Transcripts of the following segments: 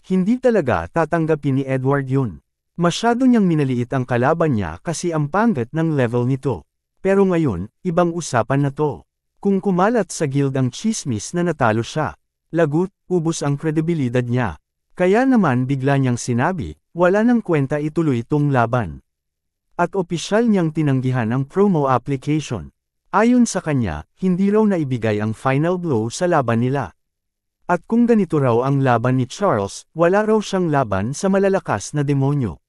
Hindi talaga tatanggapin ni Edward yun. Masyado niyang minaliit ang kalaban niya kasi ang pangit ng level nito. Pero ngayon, ibang usapan na to. Kung kumalat sa guild ang chismis na natalo siya, lagot, ubos ang kredibilidad niya. Kaya naman bigla niyang sinabi, wala nang kwenta ituloy itong laban. At opisyal niyang tinanggihan ang promo application. Ayon sa kanya, hindi raw naibigay ang final blow sa laban nila. At kung ganito raw ang laban ni Charles, wala raw siyang laban sa malalakas na demonyo.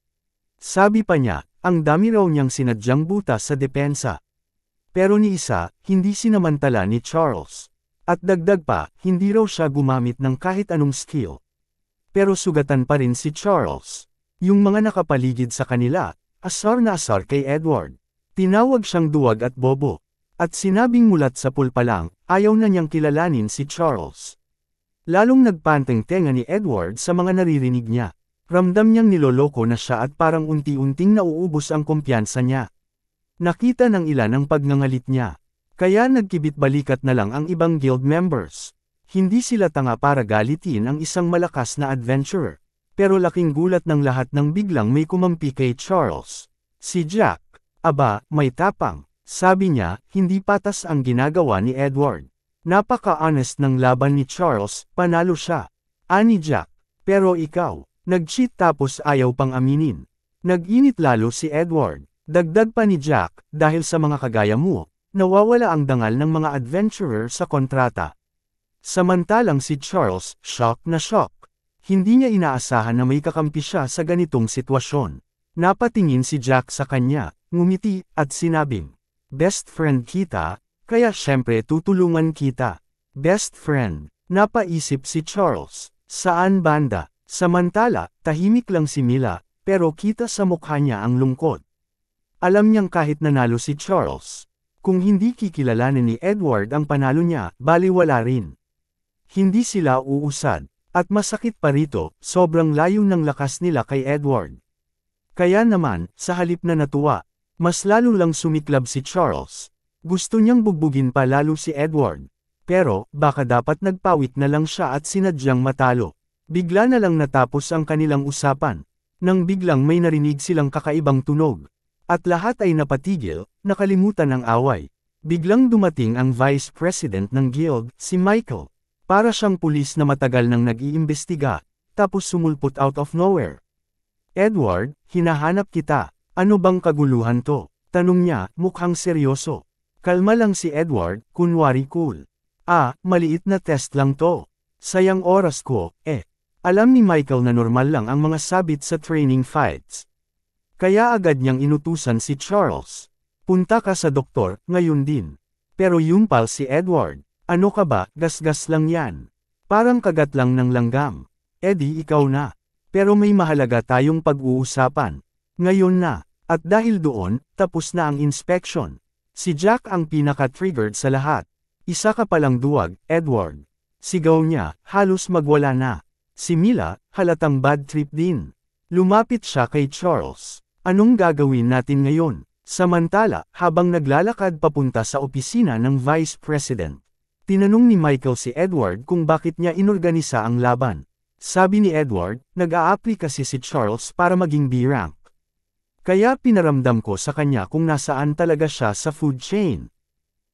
Sabi pa niya, ang dami raw niyang sinadyang butas sa depensa. Pero ni isa, hindi sinamantala ni Charles. At dagdag pa, hindi raw siya gumamit ng kahit anong skill. Pero sugatan pa rin si Charles. Yung mga nakapaligid sa kanila, asar na asar kay Edward. Tinawag siyang duwag at bobo. At sinabing mulat sa pool pa lang, ayaw na niyang kilalanin si Charles. Lalong nagpanteng-tenga ni Edward sa mga naririnig niya. Ramdam niyang niloloko na siya at parang unti-unting nauubos ang kumpiyansa niya. Nakita ng ilan ang pagngangalit niya. Kaya nagkibit-balikat na lang ang ibang guild members. Hindi sila tanga para galitin ang isang malakas na adventurer. Pero laking gulat ng lahat nang biglang may kumampi kay Charles. Si Jack. Aba, may tapang. Sabi niya, hindi patas ang ginagawa ni Edward. Napaka-honest ng laban ni Charles, panalo siya. Ani Jack. Pero ikaw, nag-cheat tapos ayaw pang aminin. Nag-init lalo si Edward. Dagdag pa ni Jack, dahil sa mga kagaya mo, nawawala ang dangal ng mga adventurer sa kontrata. Samantalang si Charles, shock na shock. Hindi niya inaasahan na may kakampi siya sa ganitong sitwasyon. Napatingin si Jack sa kanya, ngumiti, at sinabing, best friend kita, kaya syempre tutulungan kita. Best friend, napaisip si Charles, saan banda? Samantala, tahimik lang si Mila, pero kita sa mukha niya ang lungkot. Alam niyang kahit nanalo si Charles, kung hindi kikilalanin ni Edward ang panalo niya, baliwala rin. Hindi sila uusad, at masakit pa rito, sobrang layo ng lakas nila kay Edward. Kaya naman, sa halip na natuwa, mas lalo lang sumiklab si Charles. Gusto niyang bugbugin pa lalo si Edward. Pero, baka dapat nagpawit na lang siya at sinadyang matalo. Bigla na lang natapos ang kanilang usapan. Nang biglang may narinig silang kakaibang tunog. At lahat ay napatigil, nakalimutan ang away. Biglang dumating ang Vice President ng Guild, si Michael. Para siyang pulis na matagal nang nag-iimbestiga, tapos sumulpot out of nowhere. Edward, hinahanap kita. Ano bang kaguluhan to? Tanong niya, mukhang seryoso. Kalma lang si Edward, kunwari cool. Maliit na test lang to. Sayang oras ko, Alam ni Michael na normal lang ang mga sabit sa training fights. Kaya agad niyang inutusan si Charles. Punta ka sa doktor, ngayon din. Pero yumpal si Edward. Ano ka ba, gasgas lang yan. Parang kagat lang ng langgam. Eddie, ikaw na. Pero may mahalaga tayong pag-uusapan. Ngayon na. At dahil doon, tapos na ang inspection. Si Jack ang pinaka-triggered sa lahat. Isa ka palang duwag, Edward. Sigaw niya, halos magwala na. Si Mila, halatang bad trip din. Lumapit siya kay Charles. Anong gagawin natin ngayon? Samantala, habang naglalakad papunta sa opisina ng Vice President, tinanong ni Michael si Edward kung bakit niya inorganisa ang laban. Sabi ni Edward, nag-a-apply kasi si Charles para maging B-rank. Kaya pinaramdam ko sa kanya kung nasaan talaga siya sa food chain.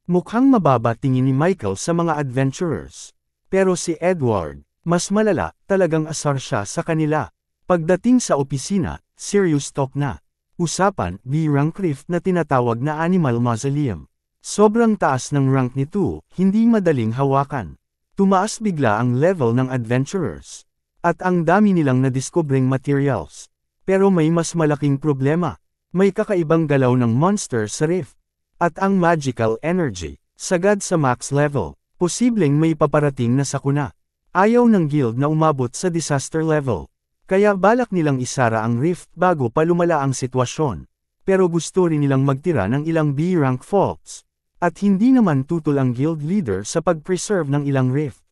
Mukhang mababa tingin ni Michael sa mga adventurers. Pero si Edward, mas malala, talagang asar siya sa kanila. Pagdating sa opisina, serious talk na. Usapan, B-rank rift na tinatawag na Animal Mausoleum. Sobrang taas ng rank nito, hindi madaling hawakan. Tumaas bigla ang level ng adventurers. At ang dami nilang nadiskobring materials. Pero may mas malaking problema. May kakaibang galaw ng monster sa rift. At ang magical energy, sagad sa max level, posibleng may paparating na sakuna. Ayaw ng guild na umabot sa disaster level. Kaya balak nilang isara ang rift bago pa lumala ang sitwasyon. Pero gusto rin nilang magtira ng ilang B-rank faults. At hindi naman tutol ang guild leader sa pag-preserve ng ilang rift.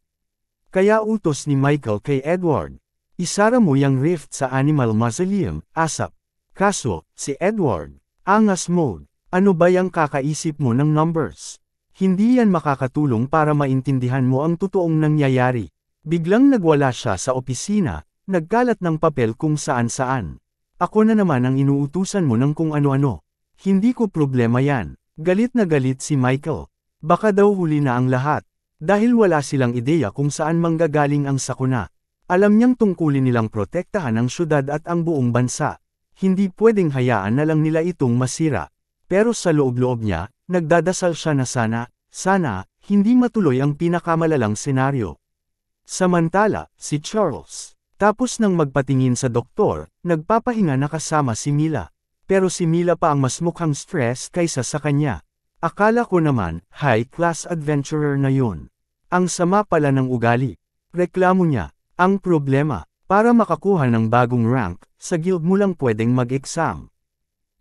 Kaya utos ni Michael kay Edward. Isara mo yung rift sa Animal Mausoleum, ASAP. Kaso, si Edward, angas mode. Ano ba yung kakaisip mo ng numbers? Hindi yan makakatulong para maintindihan mo ang totoong nangyayari. Biglang nagwala siya sa opisina, nagkalat ng papel kung saan-saan. Ako na naman ang inuutusan mo ng kung ano-ano. Hindi ko problema yan. Galit na galit si Michael. Baka daw huli na ang lahat. Dahil wala silang ideya kung saan manggagaling ang sakuna. Alam niyang tungkulin nilang protektahan ang syudad at ang buong bansa. Hindi pwedeng hayaan na lang nila itong masira. Pero sa loob-loob niya, nagdadasal siya na sana, hindi matuloy ang pinakamalalang senaryo. Samantala, si Charles. Tapos nang magpatingin sa doktor, nagpapahinga na kasama si Mila. Pero si Mila pa ang mas mukhang stress kaysa sa kanya. Akala ko naman, high-class adventurer na yun. Ang sama pala ng ugali. Reklamo niya. Ang problema, para makakuha ng bagong rank, sa guild mo lang pwedeng mag-exam.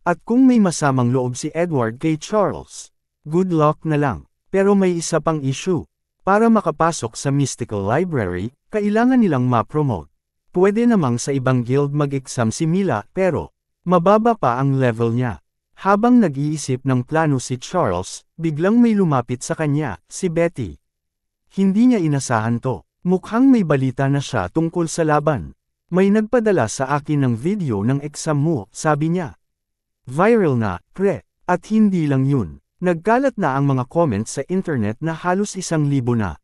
At kung may masamang loob si Edward kay Charles, good luck na lang. Pero may isa pang issue. Para makapasok sa Mystical Library, kailangan nilang ma-promote. Pwede namang sa ibang guild mag-exam si Mila pero, mababa pa ang level niya. Habang nag-iisip ng plano si Charles, biglang may lumapit sa kanya, si Betty. Hindi niya inasahan to. Mukhang may balita na siya tungkol sa laban. May nagpadala sa akin ng video ng exam mo, sabi niya. Viral na, pre. At hindi lang yun. Nagkalat na ang mga comments sa internet na halos 1,000 na.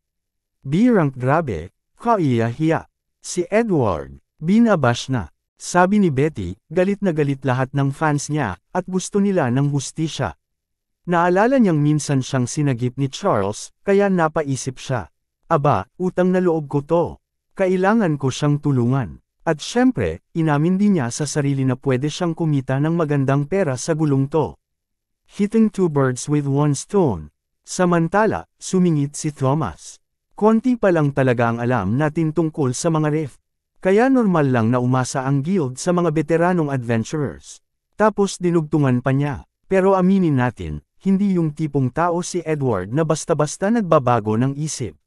B-rank grabe, kaiya-hiya. Si Edward, binabash na. Sabi ni Betty, galit na galit lahat ng fans niya, at gusto nila ng hustisya. Naalala niyang minsan siyang sinagip ni Charles, kaya napaisip siya. Aba, utang na loob ko to. Kailangan ko siyang tulungan. At syempre, inamin din niya sa sarili na pwede siyang kumita ng magandang pera sa gulong to. Hitting two birds with one stone. Samantala, sumingit si Thomas. Konti pa lang talaga ang alam natin tungkol sa mga rift. Kaya normal lang na umasa ang guild sa mga veteranong adventurers. Tapos dinugtungan pa niya. Pero aminin natin, hindi yung tipong tao si Edward na basta-basta nagbabago ng isip.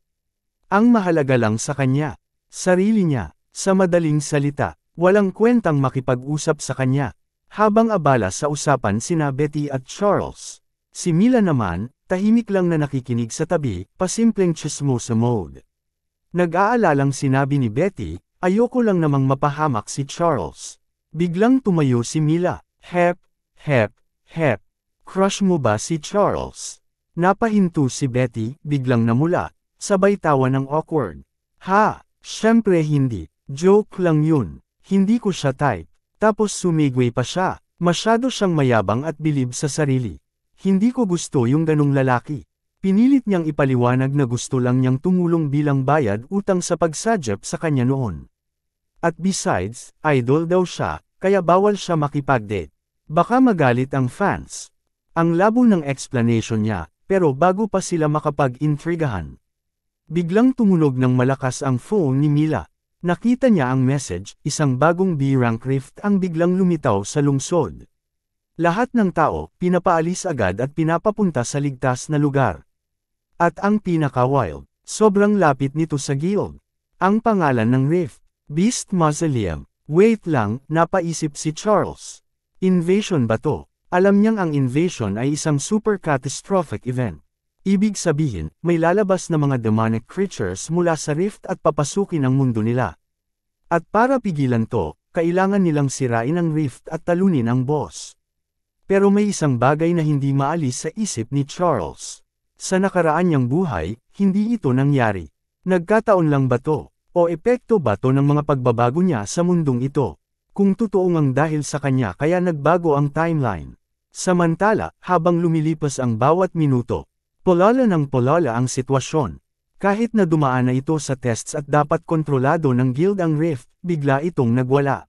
Ang mahalaga lang sa kanya, sarili niya. Sa madaling salita, walang kwentang makipag-usap sa kanya. Habang abala sa usapan sina Betty at Charles, si Mila naman, tahimik lang na nakikinig sa tabi, pasimpleng chismosa mode. Nag-aalalang sinabi ni Betty, ayoko lang namang mapahamak si Charles. Biglang tumayo si Mila, hep. Crush mo ba si Charles? Napahinto si Betty, biglang namula, sabay tawa ng awkward. Ha, syempre hindi, joke lang yun, hindi ko siya type. Tapos sumigway pa siya, masyado siyang mayabang at bilib sa sarili. Hindi ko gusto yung ganong lalaki. Pinilit niyang ipaliwanag na gusto lang niyang tumulong bilang bayad utang sa pagsadyap sa kanya noon. At besides, idol daw siya, kaya bawal siya makipag-date. Baka magalit ang fans. Ang labo ng explanation niya, pero bago pa sila makapag-intrigahan. Biglang tumunog ng malakas ang phone ni Mila. Nakita niya ang message, isang bagong B-rank rift ang biglang lumitaw sa lungsod. Lahat ng tao, pinapaalis agad at pinapapunta sa ligtas na lugar. At ang pinaka-wild, sobrang lapit nito sa guild. Ang pangalan ng rift, Beast Mausoleum. Wait lang, napaisip si Charles. Invasion ba to? Alam niyang ang invasion ay isang super catastrophic event. Ibig sabihin, may lalabas na mga demonic creatures mula sa rift at papasukin ang mundo nila. At para pigilan to, kailangan nilang sirain ang rift at talunin ang boss. Pero may isang bagay na hindi maalis sa isip ni Charles. Sa nakaraan niyang buhay, hindi ito nangyari. Nagkataon lang ba to? O epekto ba to ng mga pagbabago niya sa mundong ito? Kung totoo ngang dahil sa kanya kaya nagbago ang timeline. Samantala, habang lumilipas ang bawat minuto, polala ng polala ang sitwasyon. Kahit na dumaan na ito sa tests at dapat kontrolado ng guild ang rift, bigla itong nagwala.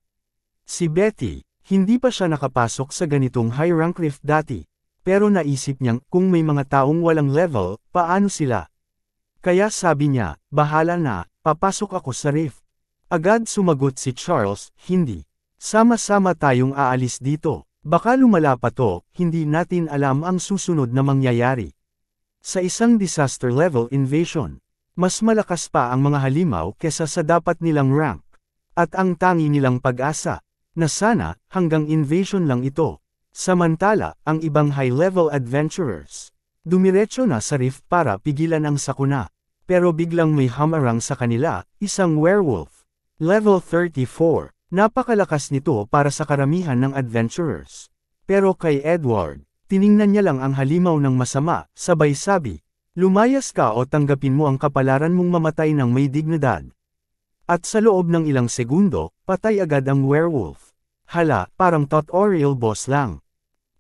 Si Betty, hindi pa siya nakapasok sa ganitong high rank rift dati. Pero naisip niyang kung may mga taong walang level, paano sila? Kaya sabi niya, bahala na, papasok ako sa rift. Agad sumagot si Charles, hindi. Sama-sama tayong aalis dito. Baka lumala pa to, hindi natin alam ang susunod na mangyayari. Sa isang disaster level invasion, mas malakas pa ang mga halimaw kesa sa dapat nilang rank. At ang tangi nilang pag-asa, na sana, hanggang invasion lang ito. Samantala, ang ibang high-level adventurers, dumiretso na sa rift para pigilan ang sakuna. Pero biglang may hamarang sa kanila, isang werewolf. Level 34. Napakalakas nito para sa karamihan ng adventurers. Pero kay Edward, tiningnan niya lang ang halimaw ng masama, sabay sabi, lumayas ka o tanggapin mo ang kapalaran mong mamatay ng may dignidad. At sa loob ng ilang segundo, patay agad ang werewolf. Hala, parang tutorial boss lang.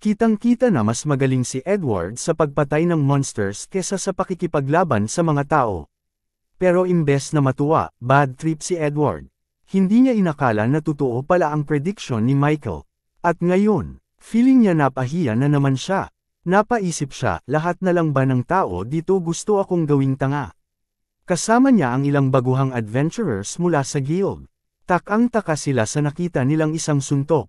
Kitang-kita na mas magaling si Edward sa pagpatay ng monsters kesa sa pakikipaglaban sa mga tao. Pero imbes na matuwa, bad trip si Edward. Hindi niya inakala na totoo pala ang prediction ni Michael. At ngayon, feeling niya napahiya na naman siya. Napaisip siya, lahat na lang ba ng tao dito gusto akong gawing tanga? Kasama niya ang ilang baguhang adventurers mula sa guild. Takang-taka sila sa nakita nilang isang suntok.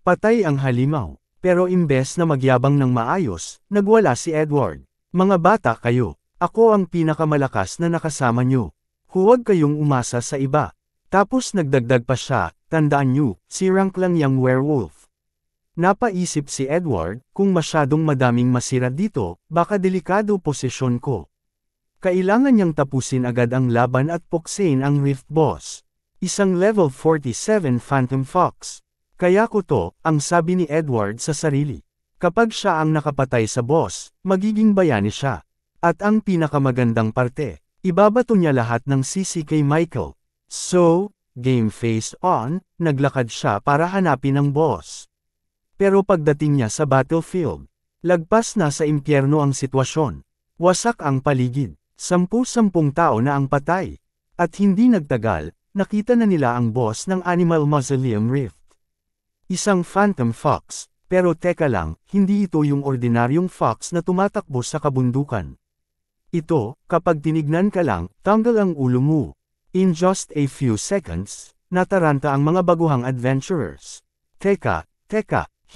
Patay ang halimaw. Pero imbes na magyabang ng maayos, nagwala si Edward. Mga bata kayo, ako ang pinakamalakas na nakasama nyo. Huwag kayong umasa sa iba. Tapos nagdagdag pa siya, tandaan nyo, si rank lang yang werewolf. Napaisip si Edward, kung masyadong madaming masira dito, baka delikado posisyon ko. Kailangan niyang tapusin agad ang laban at puksain ang Rift Boss. Isang level 47 Phantom Fox. Kaya ko to, ang sabi ni Edward sa sarili. Kapag siya ang nakapatay sa boss, magiging bayani siya. At ang pinakamagandang parte, ibabato niya lahat ng sisi kay Michael. So, game face on, naglakad siya para hanapin ang boss. Pero pagdating niya sa battlefield, lagpas na sa impyerno ang sitwasyon. Wasak ang paligid, 10-10 tao na ang patay. At hindi nagtagal, nakita na nila ang boss ng Animal Mausoleum Rift. Isang Phantom Fox, pero teka lang, hindi ito yung ordinaryong fox na tumatakbo sa kabundukan. Ito, kapag tinignan ka lang, tanggal ang ulo mo. In just a few seconds, nataranta ang mga baguhang adventurers. Teka,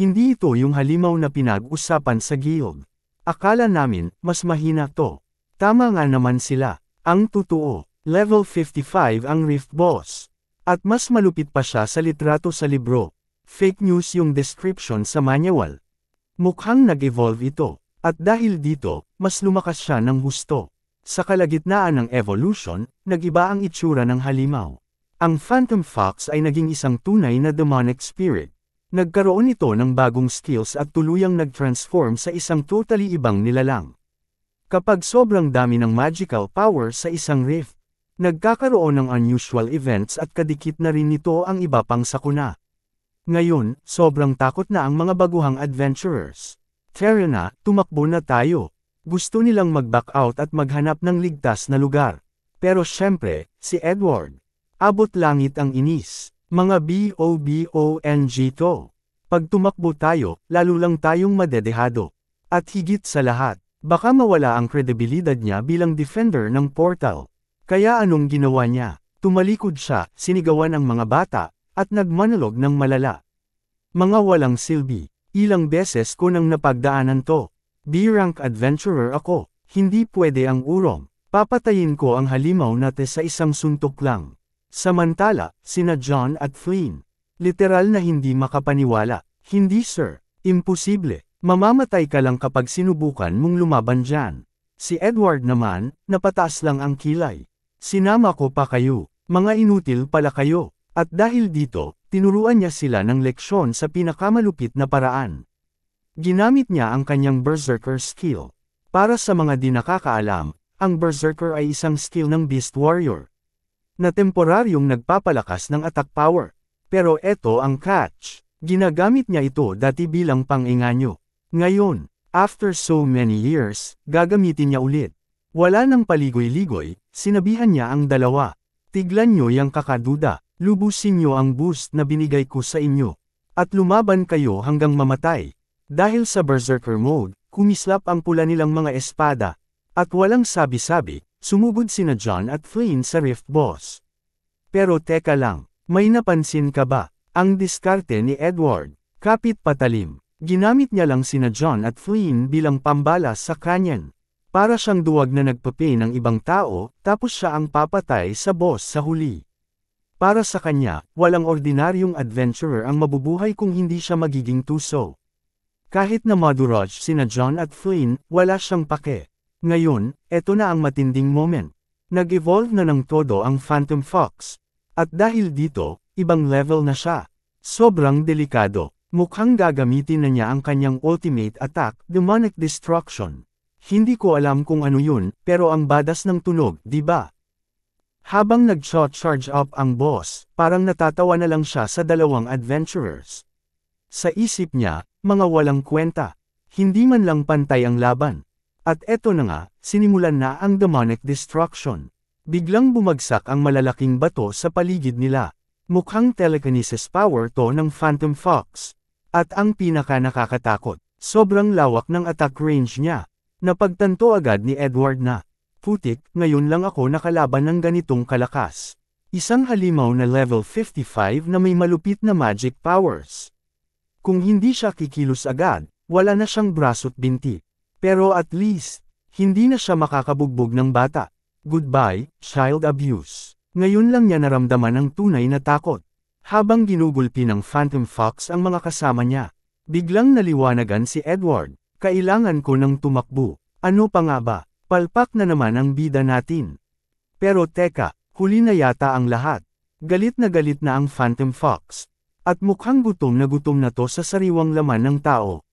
hindi ito yung halimaw na pinag-usapan sa guild. Akala namin, mas mahina to. Tama nga naman sila. Ang totoo, level 55 ang Rift Boss. At mas malupit pa siya sa litrato sa libro. Fake news yung description sa manual. Mukhang nag-evolve ito, at dahil dito, mas lumakas siya ng husto. Sa kalagitnaan ng evolution, nag-iba ang itsura ng halimaw. Ang Phantom Fox ay naging isang tunay na demonic spirit. Nagkaroon ito ng bagong skills at tuluyang nag-transform sa isang totally ibang nilalang. Kapag sobrang dami ng magical power sa isang rift, nagkakaroon ng unusual events at kadikit na rin nito ang iba pang sakuna. Ngayon, sobrang takot na ang mga baguhang adventurers. Tara na, tumakbo na tayo. Gusto nilang mag-back out at maghanap ng ligtas na lugar. Pero syempre, si Edward. Abot langit ang inis. Mga BOBONG to. Pag tumakbo tayo, lalo lang tayong madedehado. At higit sa lahat, baka mawala ang kredibilidad niya bilang defender ng portal. Kaya anong ginawa niya? Tumalikod siya, sinigawan ang mga bata, at nagmonolog ng malala. Mga walang silbi, ilang beses ko nang napagdaanan to. B-rank adventurer ako, hindi pwede ang urong. Papatayin ko ang halimaw natin sa isang suntok lang. Samantala, sina John at Flynn. Literal na hindi makapaniwala. Hindi sir, imposible. Mamamatay ka lang kapag sinubukan mong lumaban dyan. Si Edward naman, napataas lang ang kilay. Sinama ko pa kayo, mga inutil pala kayo. At dahil dito, tinuruan niya sila ng leksyon sa pinakamalupit na paraan. Ginamit niya ang kanyang Berserker skill. Para sa mga di nakakaalam, ang Berserker ay isang skill ng Beast Warrior na temporaryong nagpapalakas ng attack power. Pero eto ang catch. Ginagamit niya ito dati bilang pang-inganyo. Ngayon, after so many years, gagamitin niya ulit. Wala nang paligoy-ligoy, sinabihan niya ang dalawa. Tiglan niyo yang kakaduda. Lubusin niyo ang boost na binigay ko sa inyo. At lumaban kayo hanggang mamatay. Dahil sa Berserker mode, kumislap ang pula nilang mga espada. At walang sabi-sabi, sumugod sina John at Flynn sa Rift Boss. Pero teka lang, may napansin ka ba? Ang diskarte ni Edward, kapit patalim. Ginamit niya lang sina John at Flynn bilang pambalas sa canyon. Para siyang duwag na nagpapi ng ibang tao, tapos siya ang papatay sa boss sa huli. Para sa kanya, walang ordinaryong adventurer ang mabubuhay kung hindi siya magiging tuso. Kahit na maduraj sina John at Flynn, wala siyang pake. Ngayon, eto na ang matinding moment. Nag-evolve na ng todo ang Phantom Fox. At dahil dito, ibang level na siya. Sobrang delikado. Mukhang gagamitin na niya ang kanyang ultimate attack, Demonic Destruction. Hindi ko alam kung ano yun, pero ang badas ng tunog, di ba? Habang nag-charge up ang boss, parang natatawa na lang siya sa dalawang adventurers. Sa isip niya, mga walang kwenta. Hindi man lang pantay ang laban. At eto na nga, sinimulan na ang Demonic Destruction. Biglang bumagsak ang malalaking bato sa paligid nila. Mukhang telekinesis power to ng Phantom Fox. At ang pinaka nakakatakot, sobrang lawak ng attack range niya. Napagtanto agad ni Edward na, putik, ngayon lang ako nakalaban ng ganitong kalakas. Isang halimaw na level 55 na may malupit na magic powers. Kung hindi siya kikilos agad, wala na siyang braso't binti. Pero at least, hindi na siya makakabugbog ng bata. Goodbye, child abuse. Ngayon lang niya naramdaman ang tunay na takot. Habang ginugulpi ng Phantom Fox ang mga kasama niya, biglang naliwanagan si Edward, kailangan ko ng tumakbo. Ano pa nga ba? Palpak na naman ang bida natin. Pero teka, huli na yata ang lahat. Galit na ang Phantom Fox. At mukhang gutom na to sa sariwang laman ng tao.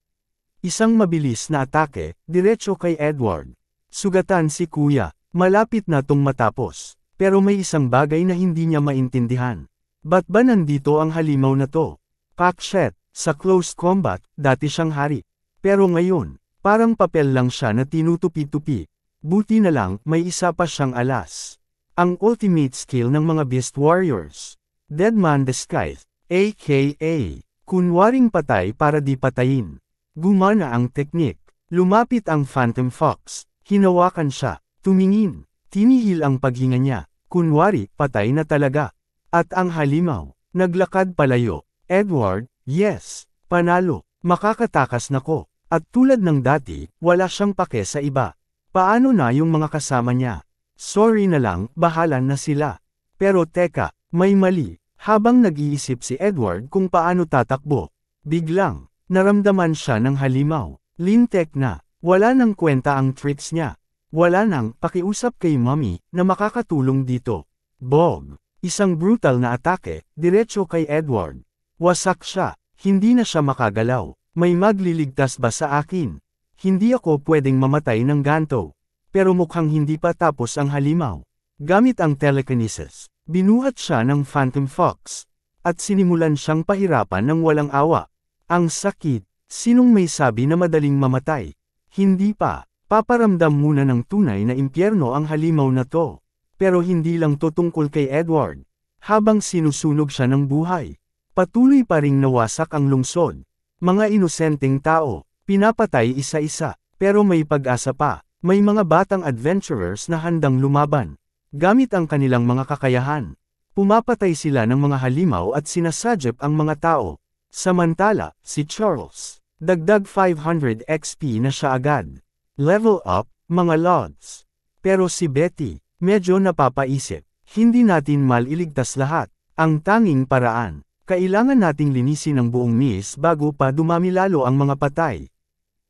Isang mabilis na atake, diretso kay Edward. Sugatan si Kuya. Malapit na tong matapos, pero may isang bagay na hindi niya maintindihan. Ba't ba nandito ang halimaw na to? Pakshit, sa close combat, dati siyang hari. Pero ngayon, parang papel lang siya na tinutupi-tupi. Buti na lang, may isa pa siyang alas. Ang ultimate skill ng mga Beast Warriors. Deadman Disguise, aka, kunwaring patay para di patayin. Gumana ang teknik. Lumapit ang Phantom Fox, hinawakan siya. Tumingin, tinihil ang paghinga niya, kunwari, patay na talaga. At ang halimaw, naglakad palayo. Edward, yes, panalo, makakatakas na ko. At tulad ng dati, wala siyang pake sa iba. Paano na yung mga kasama niya? Sorry na lang, bahalan na sila. Pero teka, may mali. Habang nag-iisip si Edward kung paano tatakbo, biglang, naramdaman siya ng halimaw. Lintek na, wala nang kwenta ang tricks niya. Wala nang pakiusap kay Mommy na makakatulong dito. Bog. Isang brutal na atake, diretso kay Edward. Wasak siya, hindi na siya makagalaw. May magliligtas ba sa akin? Hindi ako pwedeng mamatay ng ganto. Pero mukhang hindi pa tapos ang halimaw. Gamit ang telekinesis, binuhat siya ng Phantom Fox. At sinimulan siyang pahirapan ng walang awa. Ang sakit, sinong may sabi na madaling mamatay? Hindi pa. Paparamdam muna ng tunay na impyerno ang halimaw na to. Pero hindi lang to tungkol kay Edward. Habang sinusunog siya ng buhay, patuloy pa ring nawasak ang lungsod. Mga inosenteng tao, pinapatay isa-isa. Pero may pag-asa pa. May mga batang adventurers na handang lumaban. Gamit ang kanilang mga kakayahan. Pumapatay sila ng mga halimaw at sinasadyep ang mga tao. Samantala, si Charles, dagdag 500 XP na siya agad. Level up, mga lords. Pero si Betty, medyo napapaisip. Hindi natin maliligtas lahat. Ang tanging paraan, kailangan nating linisin ang buong miss bago pa dumami lalo ang mga patay.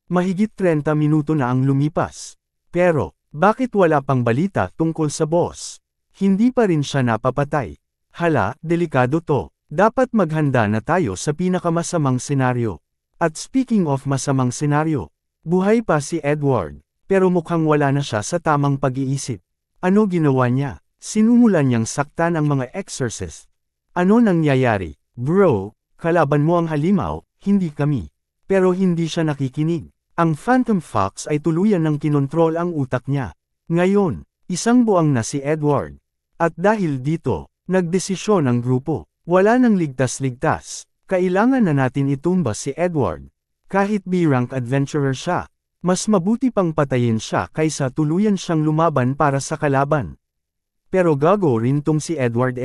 Mahigit 30 minuto na ang lumipas. Pero, bakit wala pang balita tungkol sa boss? Hindi pa rin siya napapatay. Hala, delikado to. Dapat maghanda na tayo sa pinakamasamang senaryo. At speaking of masamang senaryo, buhay pa si Edward, pero mukhang wala na siya sa tamang pag-iisip. Ano ginawa niya? Sinumulan niyang saktan ang mga exorcist. Ano nangyayari? Bro, kalaban mo ang halimaw, hindi kami. Pero hindi siya nakikinig. Ang Phantom Fox ay tuluyan ng kinontrol ang utak niya. Ngayon, isang buwang na si Edward. At dahil dito, nagdesisyon ang grupo. Wala nang ligtas-ligtas. Kailangan na natin itumba si Edward. Kahit B-rank adventurer siya, mas mabuti pang patayin siya kaysa tuluyan siyang lumaban para sa kalaban. Pero gago rin tong si Edward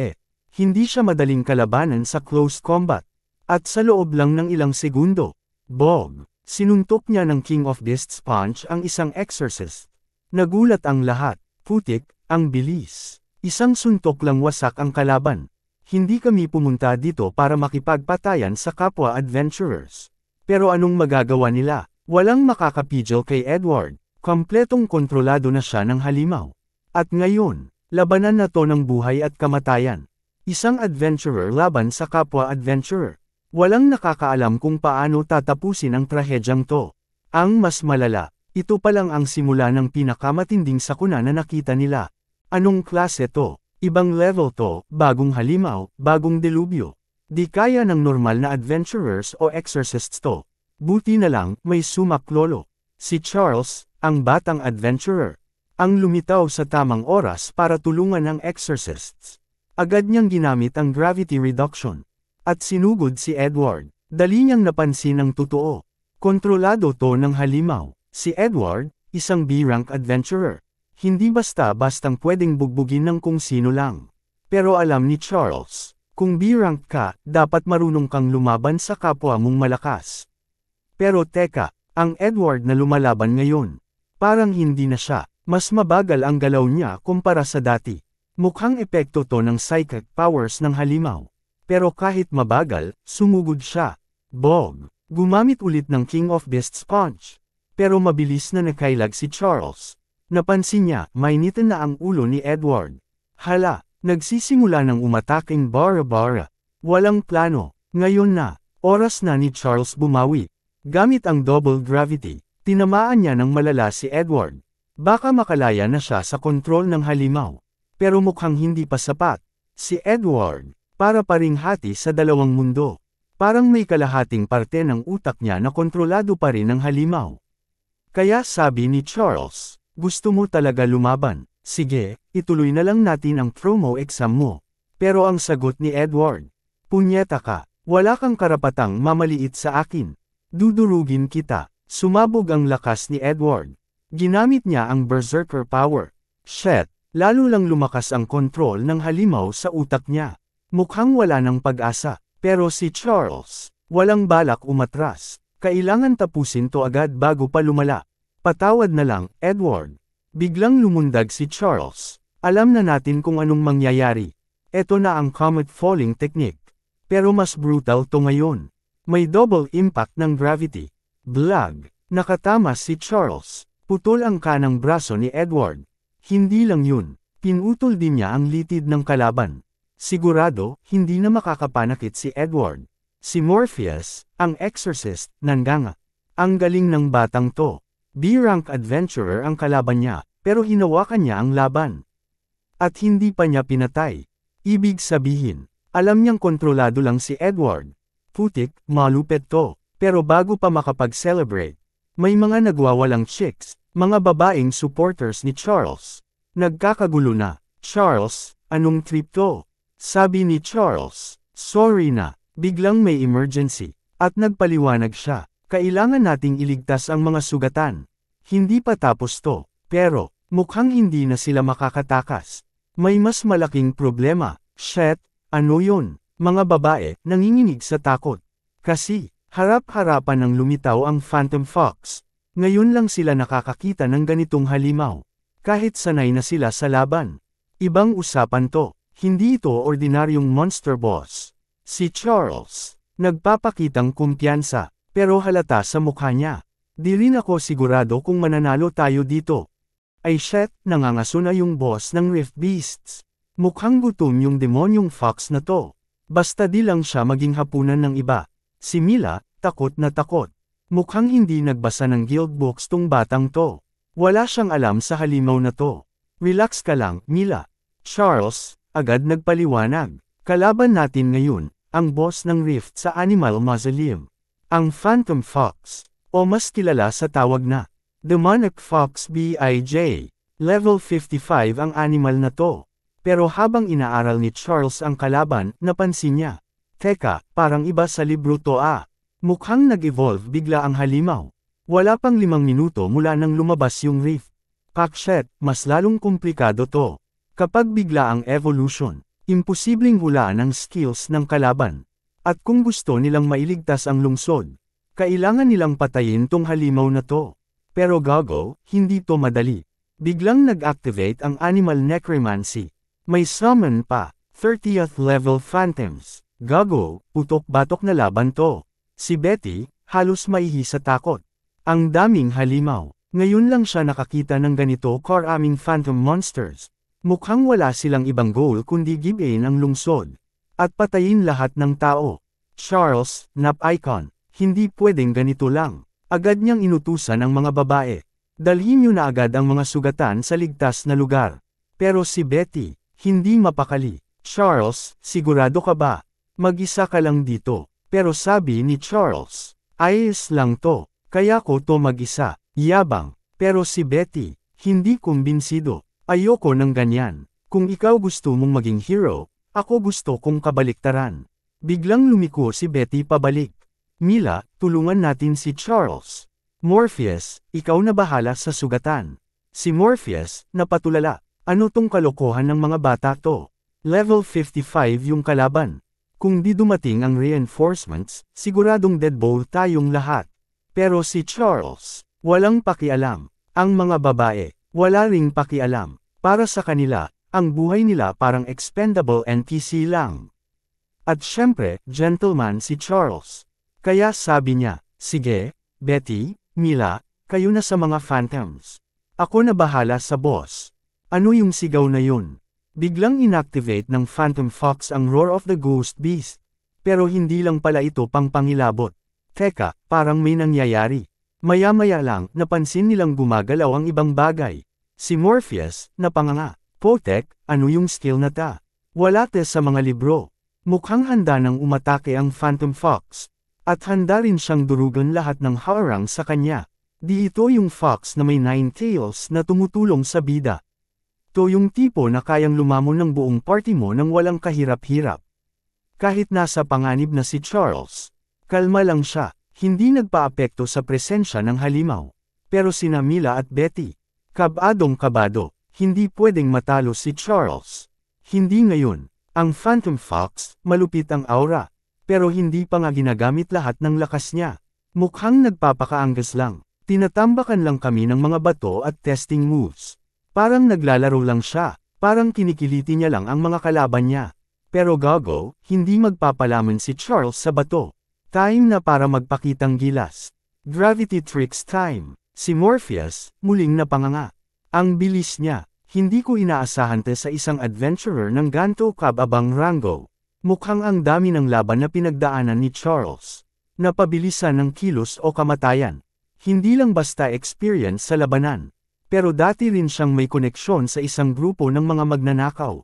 Hindi siya madaling kalabanan sa close combat. At sa loob lang ng ilang segundo, bog, sinuntok niya ng King of Beasts punch ang isang exorcist. Nagulat ang lahat, putik, ang bilis. Isang suntok lang wasak ang kalaban. Hindi kami pumunta dito para makipagpatayan sa kapwa adventurers. Pero anong magagawa nila? Walang makakapigil kay Edward. Kompletong kontrolado na siya ng halimaw. At ngayon, labanan na to ng buhay at kamatayan. Isang adventurer laban sa kapwa adventurer. Walang nakakaalam kung paano tatapusin ang trahedyang to. Ang mas malala, ito pa lang ang simula ng pinakamatinding sakuna na nakita nila. Anong klase to? Ibang level to, bagong halimaw, bagong delubyo. Di kaya ng normal na adventurers o exorcists to. Buti na lang, may sumaklolo. Si Charles, ang batang adventurer. Ang lumitaw sa tamang oras para tulungan ang exorcists. Agad niyang ginamit ang gravity reduction. At sinugod si Edward. Dali niyang napansin ang totoo. Kontrolado to ng halimaw. Si Edward, isang B-rank adventurer. Hindi basta-bastang pwedeng bugbugin ng kung sino lang. Pero alam ni Charles, kung B-rank ka, dapat marunong kang lumaban sa kapwa mong malakas. Pero teka, ang Edward na lumalaban ngayon. Parang hindi na siya. Mas mabagal ang galaw niya kumpara sa dati. Mukhang epekto to ng psychic powers ng halimaw. Pero kahit mabagal, sumugod siya. Bog. Gumamit ulit ng King of Beasts Punch. Pero mabilis na nakailag si Charles. Napansin niya, mainitin na ang ulo ni Edward. Hala, nagsisimula ng umataking bara-bara. Walang plano. Ngayon na, oras na ni Charles bumawi. Gamit ang double gravity, tinamaan niya ng malala si Edward. Baka makalaya na siya sa kontrol ng halimaw. Pero mukhang hindi pa sapat. Si Edward, para paring hati sa dalawang mundo. Parang may kalahating parte ng utak niya na kontrolado pa rin ng halimaw. Kaya sabi ni Charles, gusto mo talaga lumaban? Sige, ituloy na lang natin ang promo exam mo. Pero ang sagot ni Edward, punyeta ka, wala kang karapatang mamaliit sa akin. Dudurugin kita. Sumabog ang lakas ni Edward. Ginamit niya ang berserker power. Shit. Lalo lang lumakas ang kontrol ng halimaw sa utak niya. Mukhang wala ng pag-asa. Pero si Charles, walang balak umatras. Kailangan tapusin to agad bago pa lumala. Patawad na lang, Edward. Biglang lumundag si Charles. Alam na natin kung anong mangyayari. Ito na ang comet falling technique. Pero mas brutal to ngayon. May double impact ng gravity. Blag. Nakatama si Charles. Putol ang kanang braso ni Edward. Hindi lang yun, pinutol din niya ang litid ng kalaban. Sigurado, hindi na makakapanakit si Edward. Si Morpheus, ang exorcist, nanganga. Ang galing ng batang to. B-rank adventurer ang kalaban niya, pero hinawakan niya ang laban. At hindi pa niya pinatay. Ibig sabihin, alam niyang kontrolado lang si Edward. Putik, malupet to. Pero bago pa makapag-celebrate, may mga nagwawalang chicks. Mga babaeng supporters ni Charles. Nagkakagulo na. Charles, anong trip to? Sabi ni Charles, sorry na, biglang may emergency. At nagpaliwanag siya, kailangan nating iligtas ang mga sugatan. Hindi pa tapos to, pero, mukhang hindi na sila makakatakas. May mas malaking problema. Shit, ano yun? Mga babae, nanginginig sa takot. Kasi, harap-harapan ng lumitaw ang Phantom Fox. Ngayon lang sila nakakakita ng ganitong halimaw. Kahit sanay na sila sa laban. Ibang usapan to, hindi ito ordinaryong monster boss. Si Charles, nagpapakitang kumpiyansa, pero halata sa mukha niya. Di rin ako sigurado kung mananalo tayo dito. Ay shit, nangangaso na yung boss ng Rift Beasts. Mukhang gutom yung demonyong fox na to. Basta di lang siya maging hapunan ng iba. Si Mila, takot na takot. Mukhang hindi nagbasa ng guild books tong batang to. Wala siyang alam sa halimaw na to. Relax ka lang, Mila. Charles, agad nagpaliwanag. Kalaban natin ngayon, ang boss ng Rift sa Animal Mausoleum. Ang Phantom Fox, o mas kilala sa tawag na Demonic Fox B.I.J. Level 55 ang animal na to. Pero habang inaaral ni Charles ang kalaban, napansin niya. Teka, parang iba sa libro to ah. Mukhang nag-evolve bigla ang halimaw. Wala pang 5 minuto mula nang lumabas yung Rift. Kakshit, mas lalong komplikado to. Kapag bigla ang evolution, imposibleng hulaan ang skills ng kalaban. At kung gusto nilang mailigtas ang lungsod, kailangan nilang patayin tong halimaw na to. Pero gago, hindi to madali. Biglang nag-activate ang Animal Necromancy. May summon pa, 30th level phantoms. Gago, putok-batok na laban to. Si Betty, halos maihi sa takot. Ang daming halimaw. Ngayon lang siya nakakita ng ganito karaming phantom monsters. Mukhang wala silang ibang goal kundi give in ang lungsod. At patayin lahat ng tao. Charles, nap icon, hindi pwedeng ganito lang. Agad niyang inutusan ang mga babae. Dalhin niyo na agad ang mga sugatan sa ligtas na lugar. Pero si Betty, hindi mapakali. Charles, sigurado ka ba? Mag-isa ka lang dito. Pero sabi ni Charles, ayos lang to. Kaya ko to mag-isa. Yabang. Pero si Betty, hindi kumbinsido. Ayoko ng ganyan. Kung ikaw gusto mong maging hero, ako gusto kong kabaliktaran. Biglang lumiko si Betty pabalik. Mila, tulungan natin si Charles. Morpheus, ikaw na bahala sa sugatan. Si Morpheus, napatulala. Ano tong kalokohan ng mga bata to? Level 55 yung kalaban. Kung di dumating ang reinforcements, siguradong deadball tayong lahat. Pero si Charles, walang pakialam. Ang mga babae, wala ring pakialam. Para sa kanila, ang buhay nila parang expendable NPC lang. At syempre, gentleman si Charles. Kaya sabi niya, sige, Betty, Mila, kayo na sa mga phantoms. Ako na bahala sa boss. Ano yung sigaw na yun? Biglang inactivate ng Phantom Fox ang Roar of the Ghost Beast. Pero hindi lang pala ito pang pangilabot. Teka, parang may nangyayari. Maya-maya lang, napansin nilang gumagalaw ang ibang bagay. Si Morpheus, napanganga. Potek, ano yung skill na ta? Wala te sa mga libro. Mukhang handa nang umatake ang Phantom Fox. At handa rin siyang durugan lahat ng harang sa kanya. Di ito yung fox na may 9 tails na tumutulong sa bida. To yung tipo na kayang lumamon ng buong party mo nang walang kahirap-hirap. Kahit nasa panganib na si Charles, kalma lang siya. Hindi nagpaapekto sa presensya ng halimaw. Pero sina Mila at Betty, kabadong-kabado, hindi pwedeng matalo si Charles. Hindi ngayon. Ang Phantom Fox, malupit ang aura. Pero hindi pa nga ginagamit lahat ng lakas niya. Mukhang nagpapakaanggas lang. Tinatambakan lang kami ng mga bato at testing moves. Parang naglalaro lang siya. Parang kinikiliti niya lang ang mga kalaban niya. Pero gago, hindi magpapalaman si Charles sa bato. Time na para magpakitang gilas. Gravity tricks time. Si Morpheus, muling napanganga. Ang bilis niya. Hindi ko inaasahan sa isang adventurer ng ganto kababang rango. Mukhang ang dami ng laban na pinagdaanan ni Charles. Napabilisan ng kilos o kamatayan. Hindi lang basta experience sa labanan. Pero dati rin siyang may koneksyon sa isang grupo ng mga magnanakaw.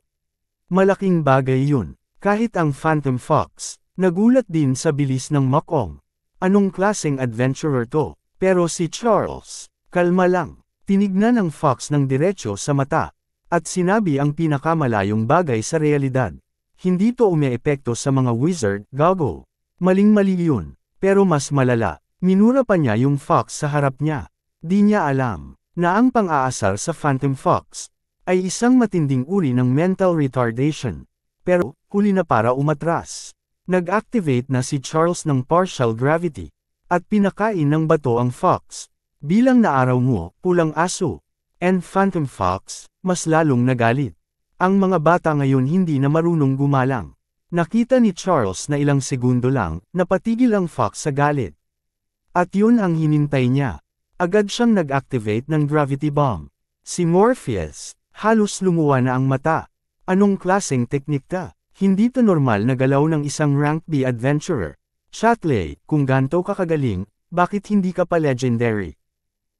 Malaking bagay yun. Kahit ang Phantom Fox, nagulat din sa bilis ng Makong. Anong klaseng adventurer to? Pero si Charles, kalma lang. Tinignan ng Fox ng diretsyo sa mata. At sinabi ang pinakamalayong bagay sa realidad. Hindi to umeepekto sa mga wizard, gago. Maling-mali yun. Pero mas malala, minura pa niya yung Fox sa harap niya. Di niya alam na ang pang-aasar sa Phantom Fox ay isang matinding uri ng mental retardation. Pero, huli na para umatras. Nag-activate na si Charles ng partial gravity. At pinakain ng bato ang Fox. Bilang na araw mo, pulang aso. And Phantom Fox, mas lalong nagalit. Ang mga bata ngayon hindi na marunong gumalang. Nakita ni Charles na ilang segundo lang, napatigil ang Fox sa galit. At yun ang hinintay niya. Agad siyang nag-activate ng gravity bomb. Si Morpheus, halos lumuwa na ang mata. Anong klaseng teknik ta? Hindi to normal na galaw ng isang rank B adventurer. Shatley, kung ganto ka kagaling, bakit hindi ka pa legendary?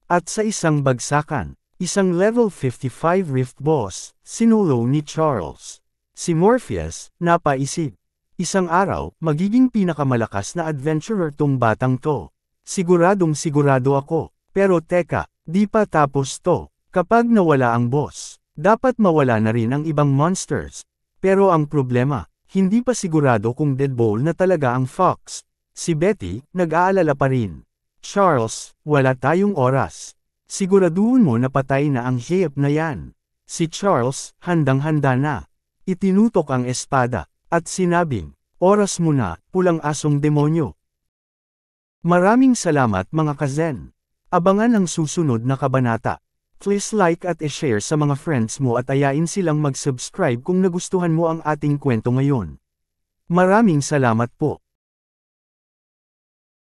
At sa isang bagsakan, isang level 55 Rift Boss, sinulo ni Charles. Si Morpheus, napaisip. Isang araw, magiging pinakamalakas na adventurer tong batang to. Siguradong sigurado ako. Pero teka, di pa tapos to. Kapag nawala ang boss, dapat mawala na rin ang ibang monsters. Pero ang problema, hindi pa sigurado kung deadball na talaga ang Fox. Si Betty, nag-aalala pa rin. Charles, wala tayong oras. Siguraduhin mo na patay na ang hayop na yan. Si Charles, handang-handa na. Itinutok ang espada, at sinabing, oras mo na, pulang asong demonyo. Maraming salamat mga kazen. Abangan ang susunod na kabanata. Please like at i-share sa mga friends mo at ayain silang mag-subscribe kung nagustuhan mo ang ating kwento ngayon. Maraming salamat po.